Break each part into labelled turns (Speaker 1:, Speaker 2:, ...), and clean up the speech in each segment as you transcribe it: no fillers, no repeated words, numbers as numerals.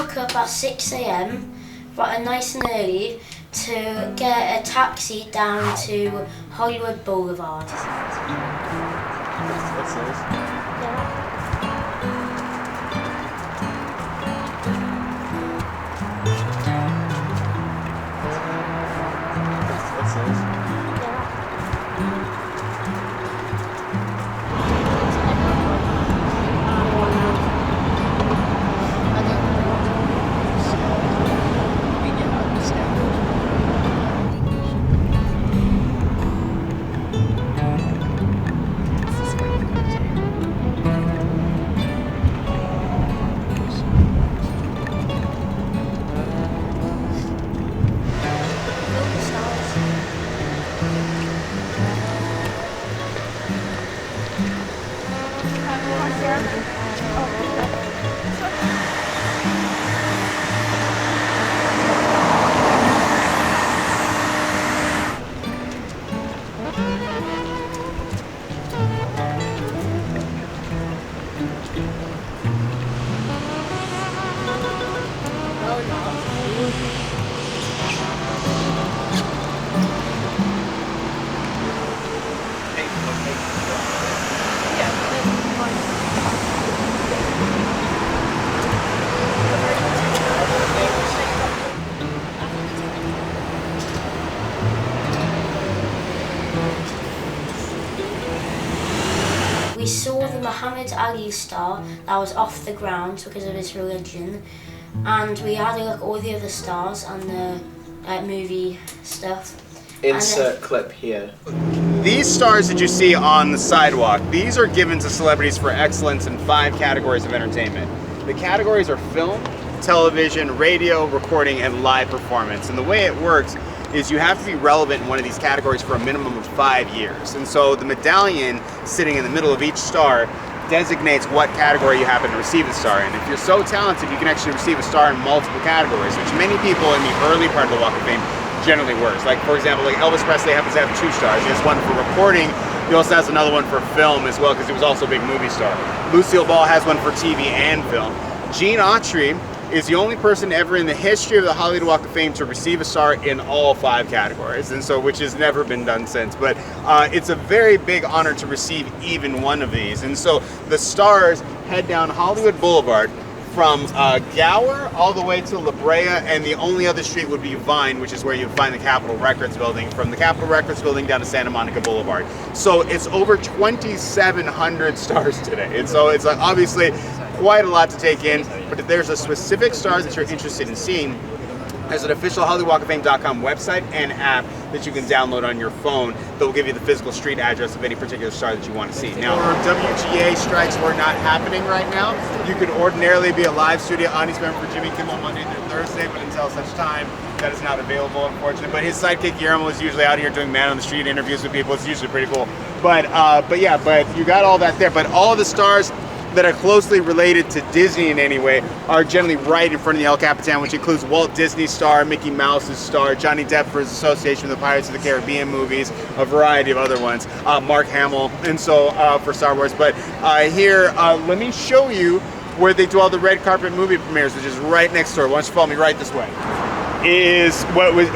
Speaker 1: woke up at 6 a.m, but nice and early, to get a taxi down to Hollywood Boulevard.
Speaker 2: What's this? What's this?
Speaker 1: We saw the Muhammad Ali star that was off the ground because of his religion, and we had a look at all the other stars and the movie stuff.
Speaker 2: Insert clip here.
Speaker 3: These stars that you see on the sidewalk, these are given to celebrities for excellence in 5 categories of entertainment. The categories are film, television, radio, recording, and live performance. And the way it works is you have to be relevant in one of these categories for a minimum of 5 years. And so the medallion sitting in the middle of each star designates what category you happen to receive a star in. If you're so talented, you can actually receive a star in multiple categories, which many people in the early part of the Walk of Fame generally works. Like, for example, like Elvis Presley happens to have 2 stars. He has one for recording. He also has another one for film as well, because he was also a big movie star. Lucille Ball has one for TV and film. Gene Autry is the only person ever in the history of the Hollywood Walk of Fame to receive a star in all 5 categories, and so which has never been done since. But it's a very big honor to receive even one of these. And so the stars head down Hollywood Boulevard from Gower all the way to La Brea, and the only other street would be Vine, which is where you find the Capitol Records building, from the Capitol Records building down to Santa Monica Boulevard. So it's over 2,700 stars today. And so it's obviously quite a lot to take in, but if there's a specific stars that you're interested in seeing, there's an official HollywoodWalkOfFame.com website and app that you can download on your phone that will give you the physical street address of any particular star that you want to see. Now, WGA strikes were not happening right now. You could ordinarily be a live studio audience member for Jimmy Kimmel Monday through Thursday, but until such time, that is not available, unfortunately. But his sidekick Guillermo is usually out here doing man on the street interviews with people. It's usually pretty cool. But you got all that there. But all the stars that are closely related to Disney in any way are generally right in front of the El Capitan, which includes Walt Disney's star, Mickey Mouse's star, Johnny Depp for his association with the Pirates of the Caribbean movies, a variety of other ones, Mark Hamill, and so for Star Wars. But here, let me show you where they do all the red carpet movie premieres, which is right next door. Why don't you follow me right this way? Is what was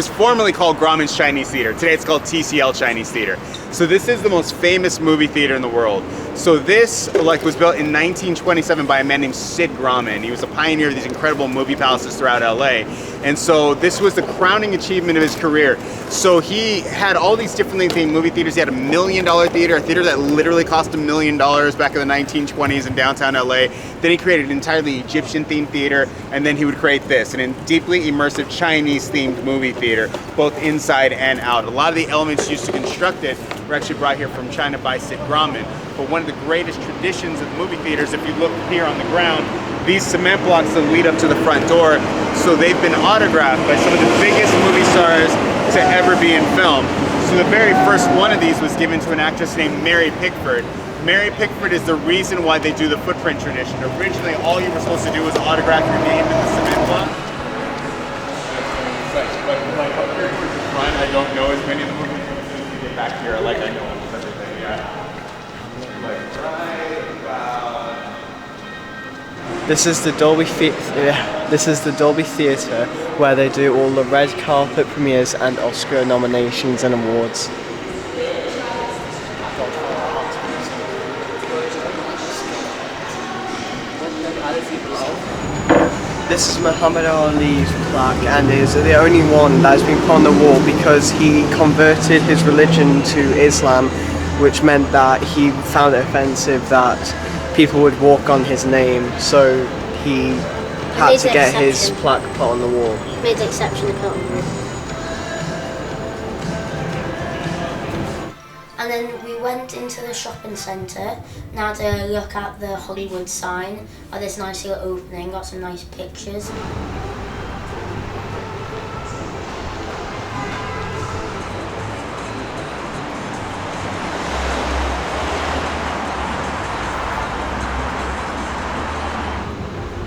Speaker 3: formerly called Grauman's Chinese Theater. Today it's called TCL Chinese Theater. So this is the most famous movie theater in the world. So this was built in 1927 by a man named Sid Grauman. He was a pioneer of these incredible movie palaces throughout LA. And so this was the crowning achievement of his career. So he had all these differently themed movie theaters. He had $1 million theater, a theater that literally cost $1 million back in the 1920s in downtown LA. Then he created an entirely Egyptian themed theater, and then he would create this, an deeply immersive Chinese themed movie theater, both inside and out. A lot of the elements used to construct it were actually brought here from China by Sid Grauman. But one of the greatest traditions of movie theaters, if you look here on the ground, these cement blocks that lead up to the front door, so they've been autographed by some of the biggest movie stars to ever be in film. So the very first one of these was given to an actress named Mary Pickford. Mary Pickford is the reason why they do the footprint tradition. Originally, all you were supposed to do was autograph your name in the cement block. But up here towards the front, I don't know as many of the movie theaters to get back here. Like I know almost everything, yeah. Like right about
Speaker 4: This is the This is the Dolby Theatre, where they do all the red carpet premieres and Oscar nominations and awards. This is Muhammad Ali's plaque, and is the only one that has been put on the wall because he converted his religion to Islam, which meant that he found it offensive that people would walk on his name, so he had to get his plaque put on the wall.
Speaker 1: He made the exception to put on the wall. And then we went into the shopping centre and had a look at the Hollywood sign at this nice little opening, got some nice pictures.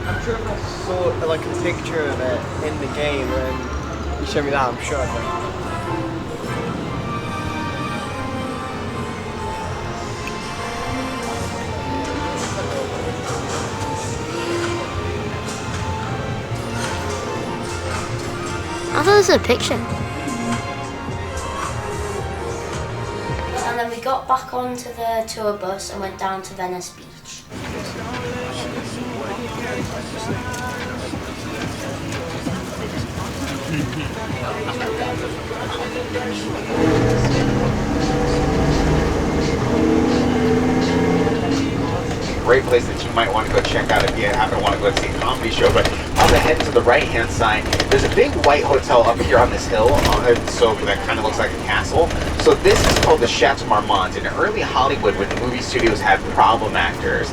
Speaker 4: I'm sure if I saw like a picture of it in the game and you showed me that, I'm sure I'd know.
Speaker 1: I thought it was a picture. And then we got back onto the tour bus and went down to Venice Beach.
Speaker 3: Great place that you might want to go check out if you happen to want to go see a comedy show. But on the head to the right hand side, there's a big white hotel up here on this hill, so that kind of looks like a castle. So this is called the Chateau Marmont. In early Hollywood, when movie studios had problem actors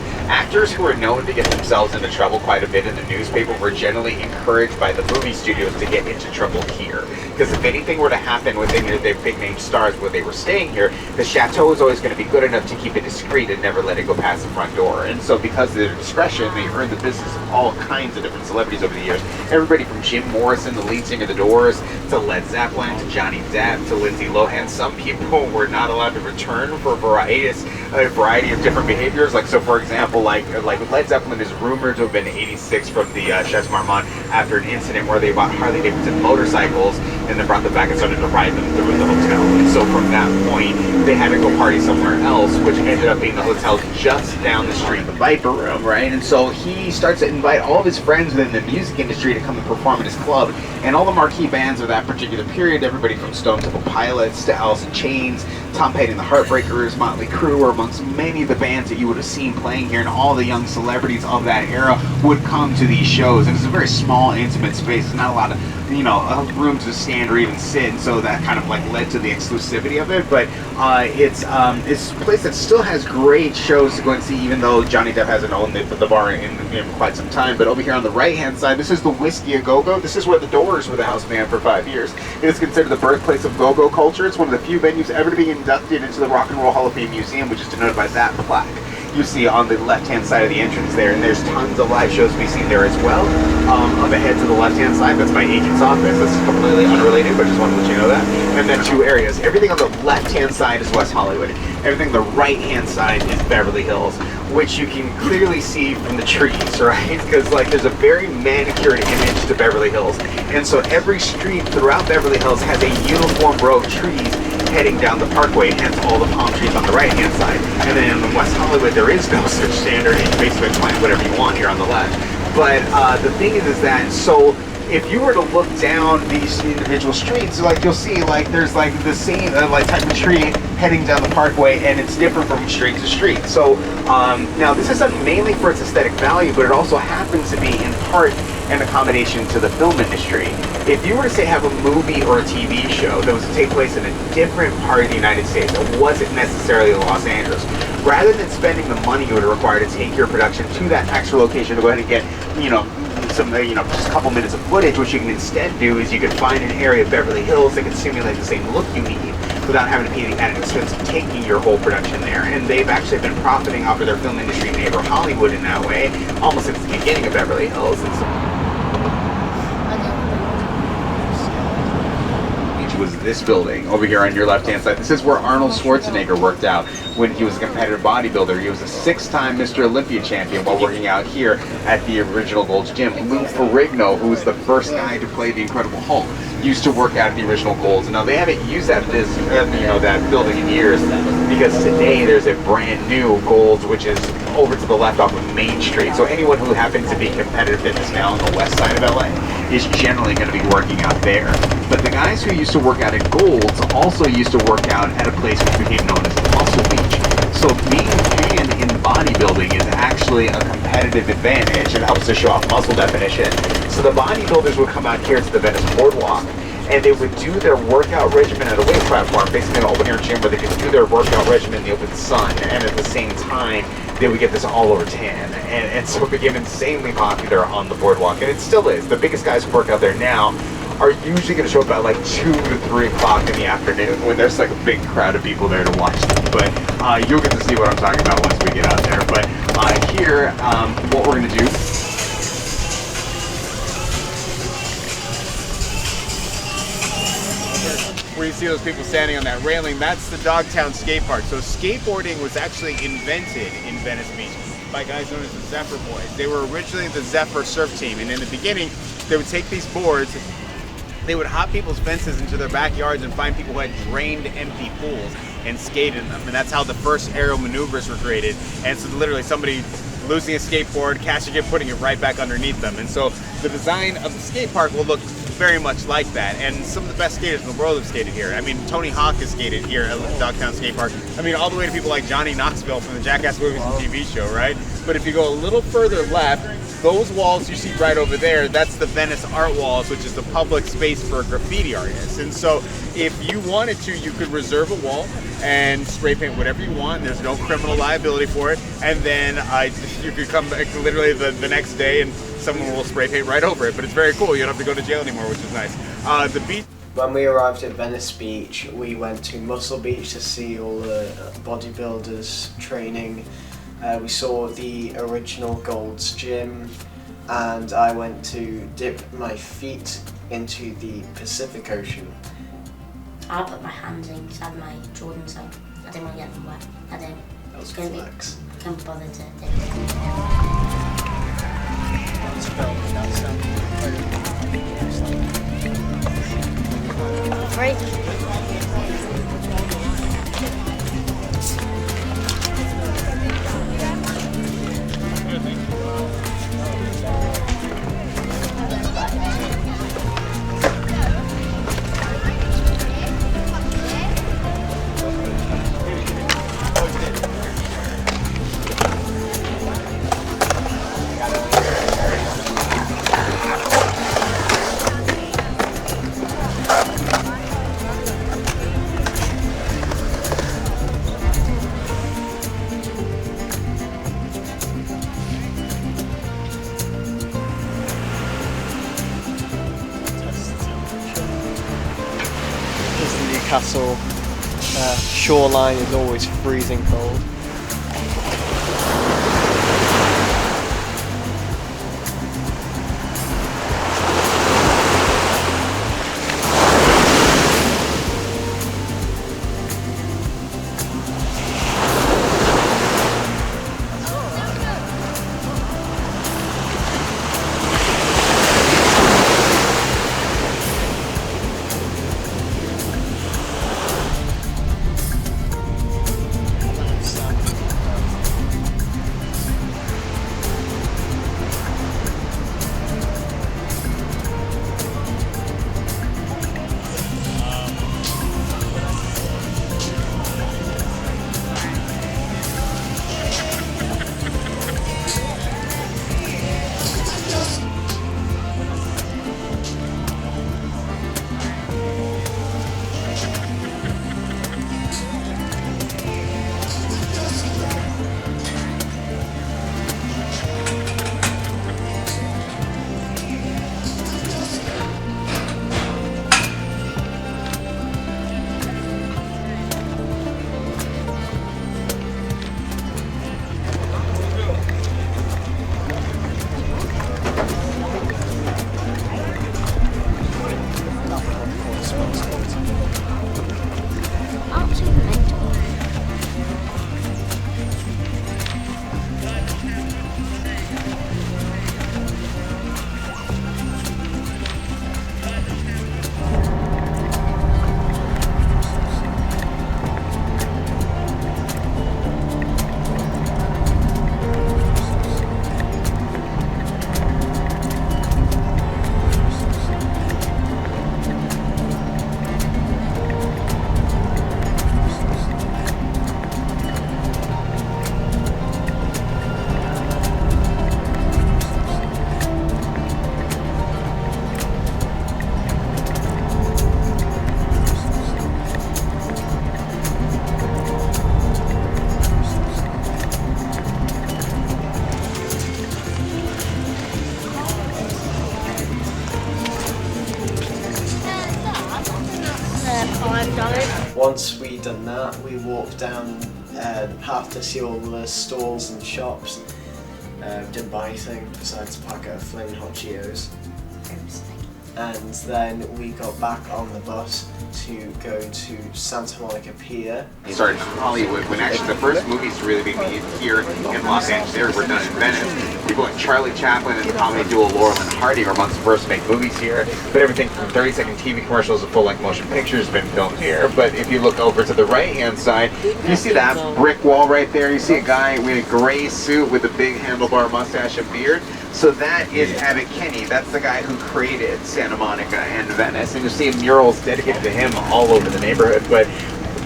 Speaker 3: who were known to get themselves into trouble quite a bit in the newspaper were generally encouraged by the movie studios to get into trouble here. Because if anything were to happen with any of their big name stars where they were staying here, the chateau is always going to be good enough to keep it discreet and never let it go past the front door. And so because of their discretion, they earned the business of all kinds of different celebrities over the years. Everybody from Jim Morrison, the lead singer of The Doors, to Led Zeppelin, to Johnny Depp, to Lindsay Lohan. Some people were not allowed to return for a variety of different behaviors. Like, so for example, like Led Zeppelin is rumored to have been 86 from the Chateau Marmont after an incident where they bought Harley Davidson motorcycles and then brought them back and started to ride them through the hotel. And so from that point, they had to go party somewhere else, which ended up being the hotel just down the street, the Viper Room, right? And so he starts to invite all of his friends within the music industry to come and perform in his club. And all the marquee bands of that particular period, everybody from Stone Temple Pilots to Alice in Chains, Tom Petty and the Heartbreakers, Motley Crue, were amongst many of the bands that you would have seen playing here, and all the young celebrities of that era would come to these shows. And it's a very small, intimate space. There's not a lot of, room to stand or even sit, and so that kind of like led to the exclusivity of it. But it's a place that still has great shows to go and see, even though Johnny Depp hasn't owned the bar in quite some time. But over here on the right hand side, this is the Whiskey A Go-Go. This is where the Doors were the house band for 5 years. It is considered the birthplace of go-go culture. It's one of the few venues ever to be inducted into the Rock and Roll Hall of Fame Museum, which is denoted by that plaque you see on the left-hand side of the entrance there, and there's tons of live shows to be seen there as well. Up ahead to the left-hand side, that's my agent's office. That's completely unrelated, but I just wanted to let you know that. And then two areas. Everything on the left-hand side is West Hollywood. Everything on the right-hand side is Beverly Hills, which you can clearly see from the trees, right? Because like there's a very manicured image to Beverly Hills, and so every street throughout Beverly Hills has a uniform row of trees heading down the parkway, hence all the palm trees on the right hand side. And then in West Hollywood there is no such standard, and you basically plant whatever you want here on the left. But the thing is that, so if you were to look down these individual streets, like you'll see like there's like the same like type of tree heading down the parkway, and it's different from street to street. So now this is done mainly for its aesthetic value, but it also happens to be in part an accommodation to the film industry. If you were to say have a movie or a TV show that was to take place in a different part of the United States that wasn't necessarily Los Angeles, rather than spending the money you would require to take your production to that extra location to go ahead and get, some, just a couple minutes of footage, what you can instead do is you can find an area of Beverly Hills that can simulate the same look you need without having to pay the added expense of taking your whole production there. And they've actually been profiting off of their film industry neighbor Hollywood in that way almost since the beginning of Beverly Hills. And so was this building over here on your left-hand side. This is where Arnold Schwarzenegger worked out when he was a competitive bodybuilder. He was a 6-time Mr. Olympia champion while working out here at the original Gold's Gym. Lou Ferrigno, who was the first guy to play the Incredible Hulk, used to work out at the original Gold's. Now they haven't used that that building in years, because today there's a brand new Gold's, which is over to the left off of Main Street. So anyone who happens to be competitive fitness now on the west side of LA is generally going to be working out there. But the guys who used to work out at Gold's also used to work out at a place which became known as Muscle Beach. So being tan in bodybuilding is actually a competitive advantage. It helps to show off muscle definition. So the bodybuilders would come out here to the Venice Boardwalk, and they would do their workout regimen at a weight platform, basically an open air gym where they could do their workout regimen in the open sun, and at the same time they would get this all over tan. And so it became insanely popular on the boardwalk, and it still is. The biggest guys who work out there now are usually going to show up at like 2 to 3 o'clock in the afternoon when there's like a big crowd of people there to watch them. But you'll get to see what I'm talking about once we get out there. But here, what we're going to do, where you see those people standing on that railing, that's the Dogtown Skate Park. So skateboarding was actually invented in Venice Beach by guys known as the Zephyr Boys. They were originally the Zephyr surf team, and in the beginning, they would take these boards, they would hop people's fences into their backyards and find people who had drained empty pools and skate in them. And that's how the first aerial maneuvers were created. And so literally somebody losing a skateboard, catching it, putting it right back underneath them. And so the design of the skate park will look very much like that. And some of the best skaters in the world have skated here. I mean, Tony Hawk has skated here at the Dogtown Skate Park. I mean, all the way to people like Johnny Knoxville from the Jackass movies and TV show, right? But if you go a little further left, those walls you see right over there, that's the Venice Art Walls, which is the public space for graffiti artists. And so if you wanted to, you could reserve a wall and spray paint whatever you want. There's no criminal liability for it. And then you could come back literally the next day and someone will spray paint right over it. But it's very cool. You don't have to go to jail anymore, which is nice. The beach.
Speaker 4: When we arrived at Venice Beach, we went to Muscle Beach to see all the bodybuilders training. We saw the original Gold's Gym, and I went to dip my feet into the Pacific Ocean.
Speaker 1: I put my hands in because I had my Jordans on. I didn't want to get them wet. I didn't.
Speaker 4: That was flex.
Speaker 1: I couldn't bother to dip it. Right.
Speaker 4: Newcastle shoreline is always freezing cold. walked down the path to see all the stalls and shops. Didn't buy anything besides a packet of flaming hot Cheetos. And then we got back on the bus to go to Santa Monica Pier.
Speaker 3: It started in Hollywood when actually the first movies to really be made here in Los Angeles were done in Venice. People like Charlie Chaplin and the comedy duo Laurel and Hardy were amongst the first to make movies here. But everything from 30-second TV commercials to full-length motion pictures has been filmed here. But if you look over to the right-hand side, you see that brick wall right there. You see a guy in a gray suit with a big handlebar mustache and beard. So that is Abbott Kinney. That's the guy who created Santa Monica and Venice. And you see murals dedicated to him all over the neighborhood. But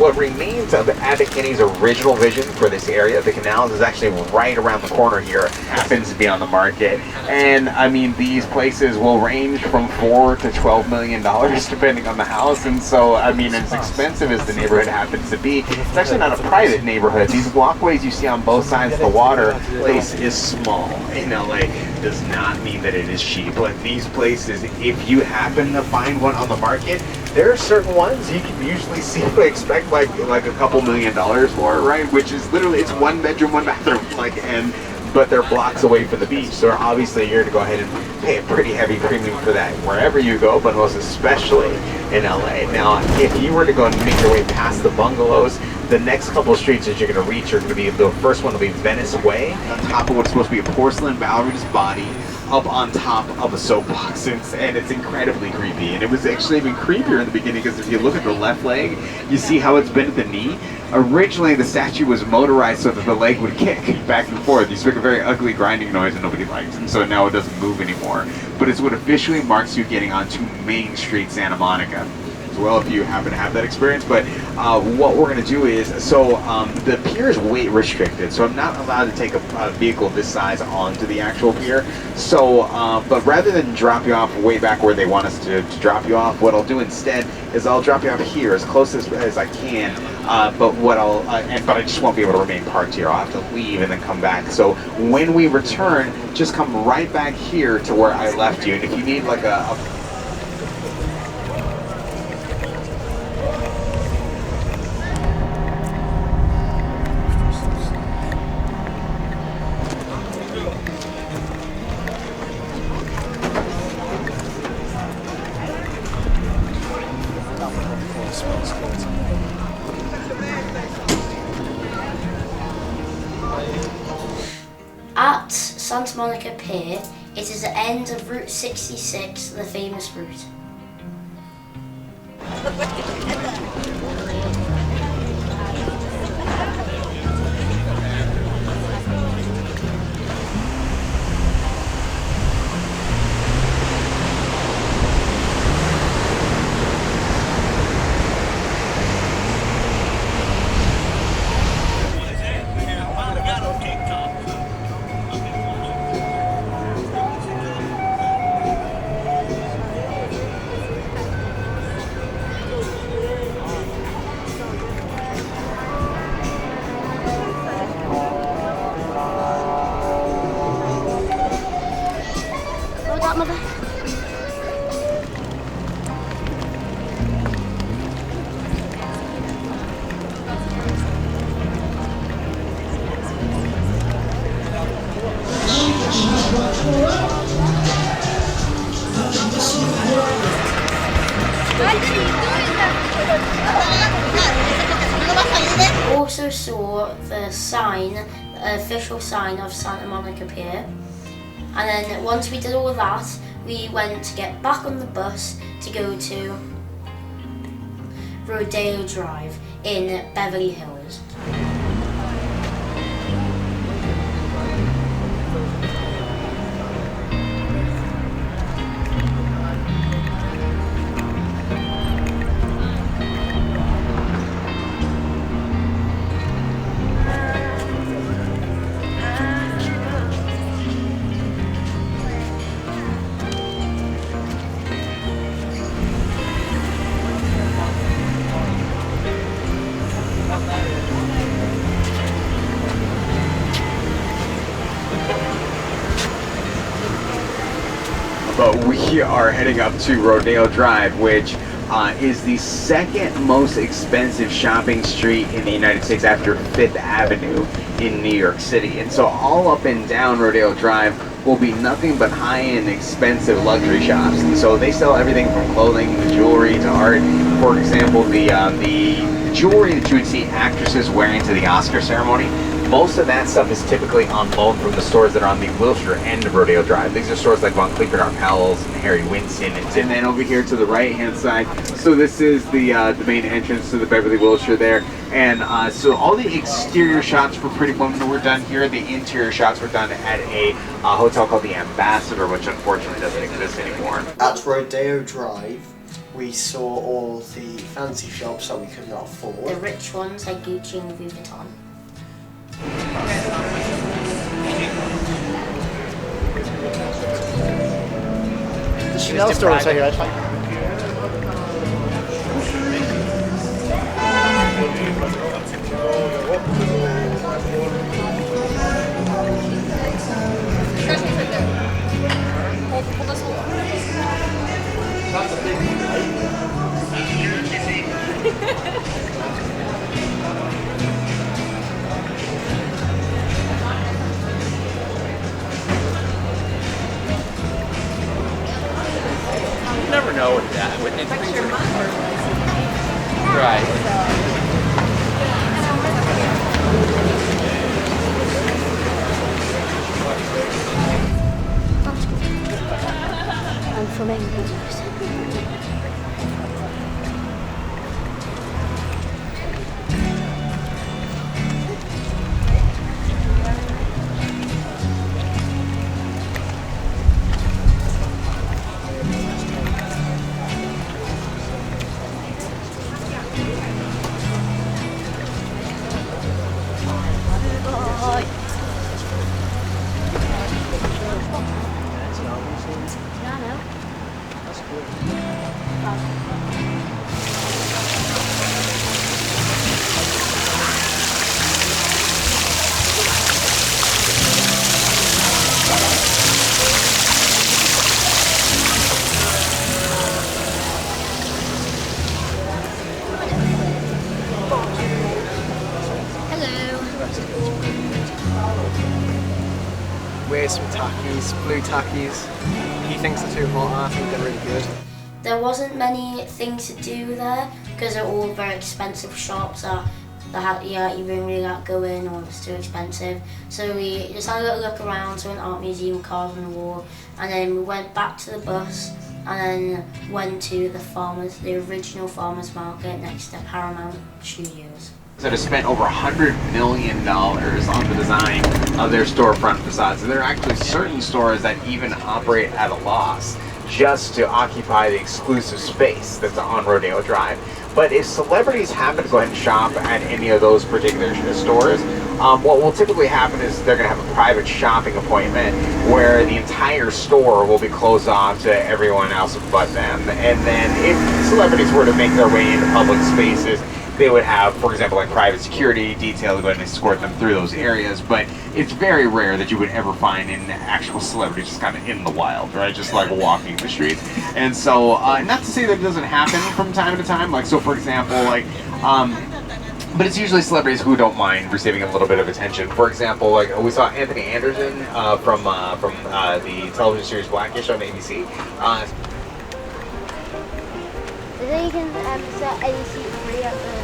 Speaker 3: what remains of Abbott Kinney's original vision for this area of the canals is actually right around the corner here. Happens to be on the market. And I mean, these places will range from $4 to $12 million depending on the house. And so, I mean, as expensive as the neighborhood happens to be, it's actually not a private neighborhood. These walkways you see on both sides of the water, place is small in LA. Does not mean that it is cheap. But these places, if you happen to find one on the market, there are certain ones you can usually see, expect like a couple $1 million for, right? Which is literally, it's 1 bedroom, 1 bathroom, but they're blocks away from the beach. So obviously you're gonna go ahead and pay a pretty heavy premium for that wherever you go, but most especially in LA. Now, if you were to go and make your way past the bungalows, the next couple of streets that you're going to reach are going to be, the first one will be Venice Way, on top of what's supposed to be a porcelain ballerina's body, up on top of a soapbox, and it's incredibly creepy. And it was actually even creepier in the beginning because if you look at the left leg, you see how it's bent at the knee. Originally, the statue was motorized so that the leg would kick back and forth. You used to make a very ugly grinding noise that nobody liked, and so now it doesn't move anymore. But it's what officially marks you getting onto Main Street, Santa Monica. Well, if you happen to have that experience, but what we're going to do is, the pier is weight restricted, so I'm not allowed to take a vehicle this size onto the actual pier. So, but rather than drop you off way back where they want us to drop you off, what I'll do instead is I'll drop you off here as close as I can. But I just won't be able to remain parked here. I'll have to leave and then come back. So when we return, just come right back here to where I left you. And if you need like a
Speaker 1: At Santa Monica Pier, it is the end of Route 66, the famous route. Also saw the sign, the official sign of Santa Monica Pier, and then once we did all that, we went to get back on the bus to go to Rodeo Drive in Beverly Hills.
Speaker 3: But we are heading up to Rodeo Drive, which is the second most expensive shopping street in the United States after 5th Avenue in New York City. And so all up and down Rodeo Drive will be nothing but high-end, expensive luxury shops. And so they sell everything from clothing to jewelry to art. For example, the jewelry that you would see actresses wearing to the Oscar ceremony, most of that stuff is typically on loan from the stores that are on the Wilshire end of Rodeo Drive. These are stores like Von Cleef & Arpels and Harry Winston. And then over here to the right-hand side, so this is the main entrance to the Beverly Wilshire there. And so all the exterior shots for Pretty Woman were done here. The interior shots were done at a hotel called the Ambassador, which unfortunately doesn't exist anymore.
Speaker 4: At Rodeo Drive, we saw all the fancy shops that we could not afford.
Speaker 1: The rich ones like Gucci and Louis Vuitton.
Speaker 4: The Chanel store is here, I think.
Speaker 2: You never know with that. With right.
Speaker 1: I'm from England.
Speaker 4: Wear some tackies, blue tackies. He thinks they're too hot, I think they're really good.
Speaker 1: There wasn't many things to do there because they're all very expensive shops that you wouldn't really like go in or it's too expensive. So we just had a little look around to an art museum, cars on the wall, and then we went back to the bus and then went to the original farmers market next to Paramount Studios.
Speaker 3: That has spent over $100 million on the design of their storefront facades. And there are actually certain stores that even operate at a loss just to occupy the exclusive space that's on Rodeo Drive. But if celebrities happen to go ahead and shop at any of those particular stores, what will typically happen is they're going to have a private shopping appointment where the entire store will be closed off to everyone else but them. And then if celebrities were to make their way into public spaces, they would have, for example, like private security detail to go ahead and escort them through those areas, but it's very rare that you would ever find an actual celebrity just kind of in the wild, right? Just like walking the streets. And so, not to say that it doesn't happen from time to time, like, so for example, like, but it's usually celebrities who don't mind receiving a little bit of attention. For example, like we saw Anthony Anderson from the television series Blackish on ABC.
Speaker 5: Then you can set AC free at the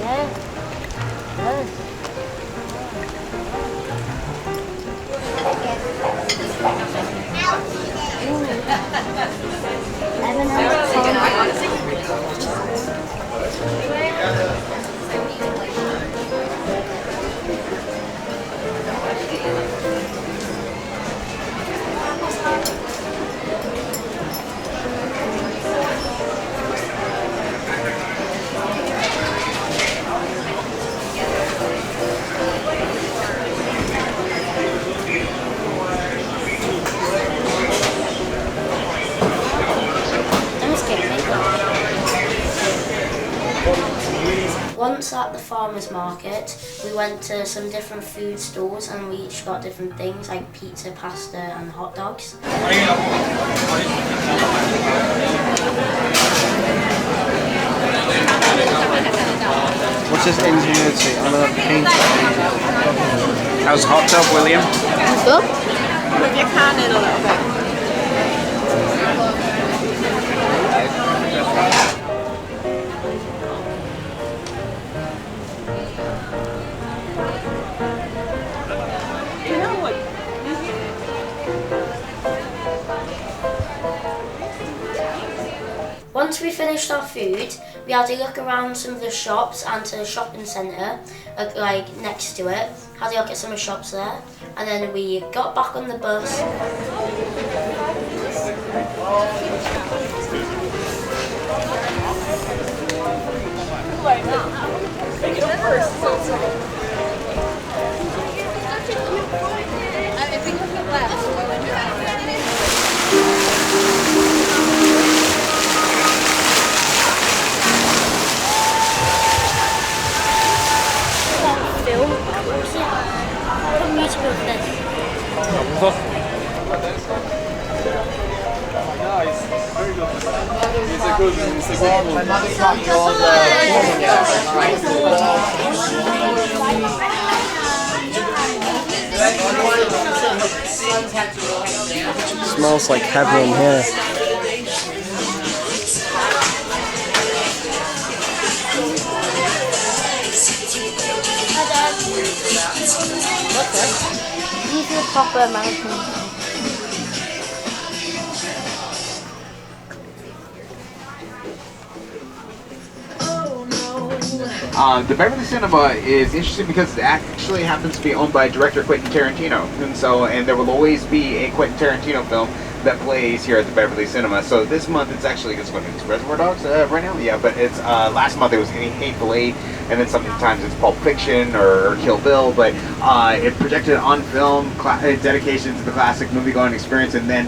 Speaker 5: yeah.
Speaker 1: I'm just kidding. Once at the farmer's market, we went to some different food stalls and we each got different things like pizza, pasta and hot dogs.
Speaker 4: What's his ingenuity? I'm gonna paint it.
Speaker 2: How's hot tub, William?
Speaker 5: Good.
Speaker 6: Move your can in a little bit.
Speaker 1: Once we finished our food, we had to look around some of the shops and to the shopping centre, like next to it. Had a look at some of the shops there, and then we got back on the bus.
Speaker 3: My mother taught me all the
Speaker 4: Smells like heaven in here.
Speaker 5: These are the proper American.
Speaker 3: The Beverly Cinema is interesting because it actually happens to be owned by director Quentin Tarantino, and there will always be a Quentin Tarantino film that plays here at the Beverly Cinema. So this month it's actually it's Reservoir Dogs right now, yeah. But it's last month it was Hateful Eight, and then sometimes it's Pulp Fiction or Kill Bill. But it projected on film, dedication to the classic movie-going experience, and then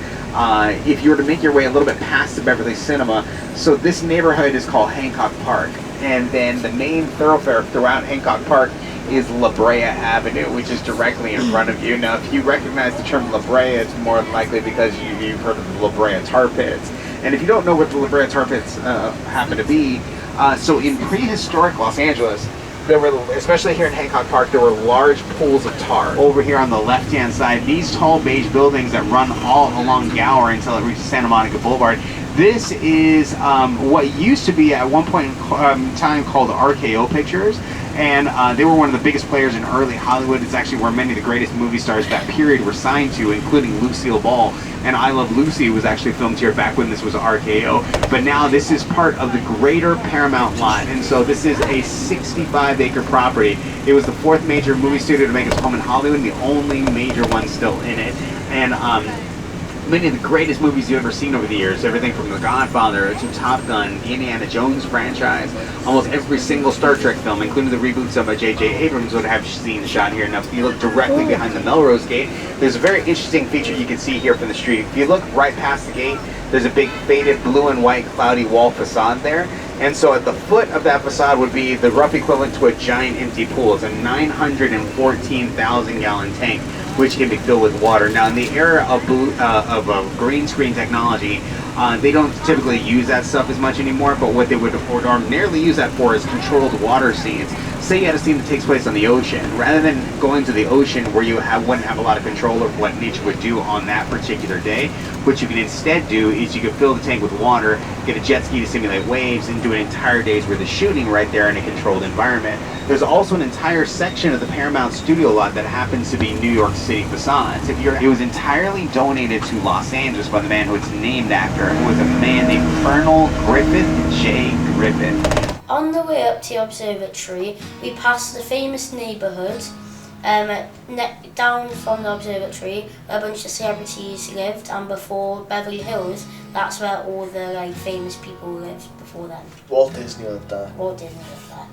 Speaker 3: if you were to make your way a little bit past the Beverly Cinema, so this neighborhood is called Hancock Park. And then the main thoroughfare throughout Hancock Park is La Brea Avenue, which is directly in front of you. Now, if you recognize the term La Brea, it's more likely because you've heard of the La Brea Tar Pits. And if you don't know what the La Brea Tar Pits happen to be, so in prehistoric Los Angeles, there were, especially here in Hancock Park, there were large pools of tar. Over here on the left-hand side, these tall beige buildings that run all along Gower until it reaches Santa Monica Boulevard. This is what used to be at one point in time called RKO Pictures, and they were one of the biggest players in early Hollywood. It's actually where many of the greatest movie stars of that period were signed to, including Lucille Ball. And I Love Lucy was actually filmed here back when this was RKO. But now this is part of the greater Paramount lot, and so this is a 65-acre property. It was the fourth major movie studio to make its home in Hollywood, and the only major one still in it. And many of the greatest movies you've ever seen over the years, everything from The Godfather to Top Gun, the Indiana Jones franchise, almost every single Star Trek film, including the reboots of J.J. Abrams, would have seen shot here. Now, if you look directly behind the Melrose Gate, there's a very interesting feature you can see here from the street. If you look right past the gate, there's a big faded blue and white cloudy wall facade there. And so at the foot of that facade would be the rough equivalent to a giant empty pool. It's a 914,000 gallon tank, which can be filled with water. Now, in the era of green screen technology, they don't typically use that stuff as much anymore, but what they would ordinarily use that for is controlled water scenes. Say you had a scene that takes place on the ocean. Rather than going to the ocean where you wouldn't have a lot of control of what nature would do on that particular day, what you can instead do is you can fill the tank with water, get a jet ski to simulate waves, and do an entire day's worth of shooting right there in a controlled environment. There's also an entire section of the Paramount studio lot that happens to be New York City facades. It was entirely donated to Los Angeles by the man who it's named after, who was a man named Colonel Griffith J. Griffith.
Speaker 1: On the way up to the observatory, we passed the famous neighbourhood. Down from the observatory, where a bunch of celebrities lived, and before Beverly Hills, that's where all the famous people lived before then.
Speaker 4: Walt Disney lived there.
Speaker 1: Walt Disney lived there.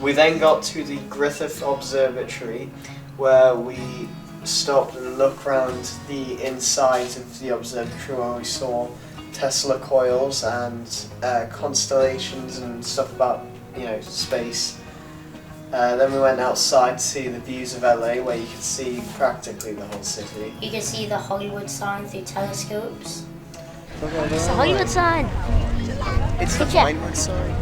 Speaker 4: We then got to the Griffith Observatory, where we stopped and looked around the inside of the observatory where we saw Tesla coils and constellations and stuff about, you know, space. Then we went outside to see the views of LA, where you could see practically the whole city.
Speaker 1: You can see the Hollywood sign through telescopes.
Speaker 5: It's the Hollywood sign.
Speaker 4: It's the
Speaker 5: Good job.
Speaker 4: Vinewood sign.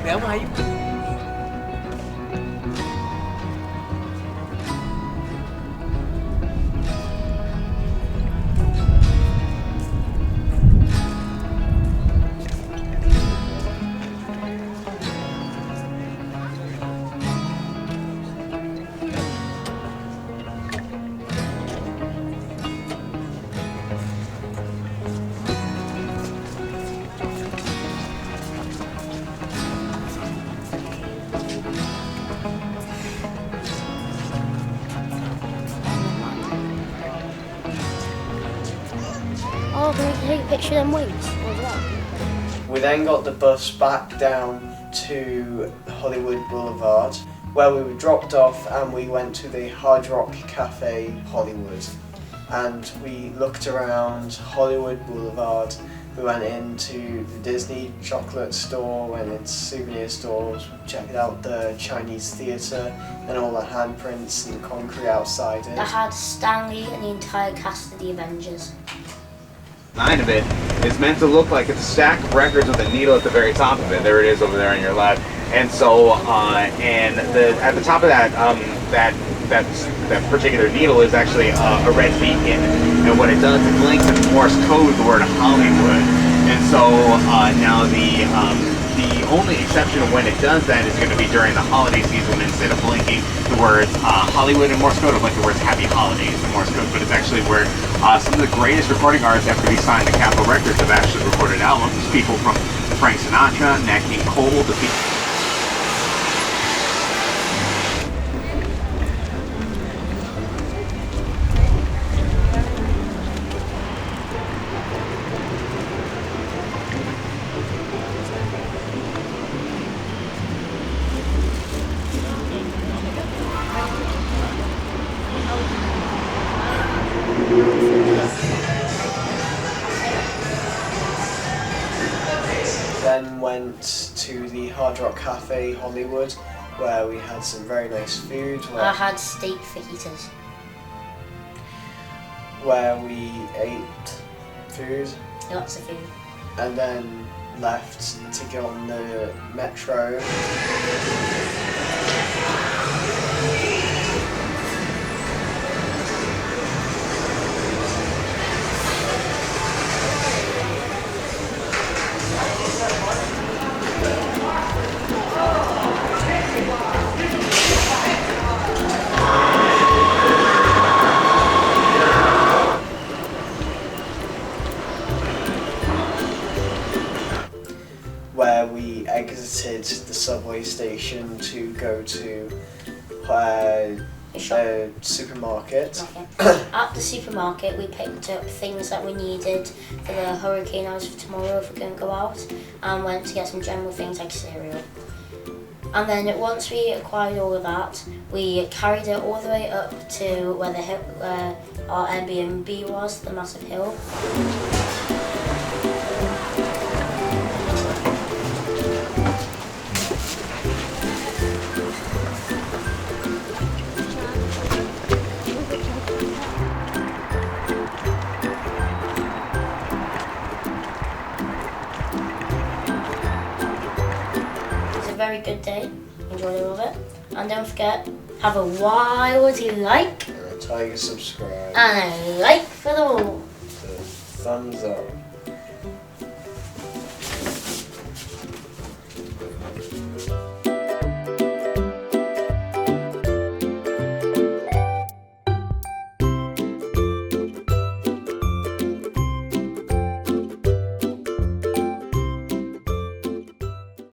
Speaker 7: Béo mà hay.
Speaker 5: Oh, can we take a picture of them wings as well?
Speaker 4: We then got the bus back down to Hollywood Boulevard, where we were dropped off, and we went to the Hard Rock Cafe Hollywood. And we looked around Hollywood Boulevard. We went into the Disney chocolate store, went into souvenir stores, checked out the Chinese theatre and all the handprints and concrete outside it.
Speaker 1: That had Stanley and the entire cast of the Avengers.
Speaker 3: Nine of it is meant to look like it's a stack of records with a needle at the very top of it. There it is over there on your left. And so, at the top of that, that particular needle is actually a red beacon. And what it does, it blinks in Morse code the word Hollywood. And so now the only exception of when it does that is going to be during the holiday season. Instead of blinking the words Hollywood in Morse code, it'll blink the words Happy Holidays in Morse code. But it's actually where some of the greatest recording artists after these signed to Capitol Records have actually recorded albums. People from Frank Sinatra, Nat King Cole, the people.
Speaker 4: Then went to the Hard Rock Cafe Hollywood, where we had some very nice food.
Speaker 1: I had steak fajitas.
Speaker 4: Where we ate food.
Speaker 1: Lots of food.
Speaker 4: And then left to go on the metro. Where we exited the subway station to go to a supermarket.
Speaker 1: Okay. At the supermarket, we picked up things that we needed for the hurricane hours for tomorrow if we're going to go out, and went to get some general things like cereal. And then once we acquired all of that, we carried it all the way up to where the hill, where our Airbnb was, the massive hill. Very good day, enjoyed all of it, and don't forget, have a wild like,
Speaker 8: and a tiger subscribe,
Speaker 1: and a like for the wall.
Speaker 8: thumbs up.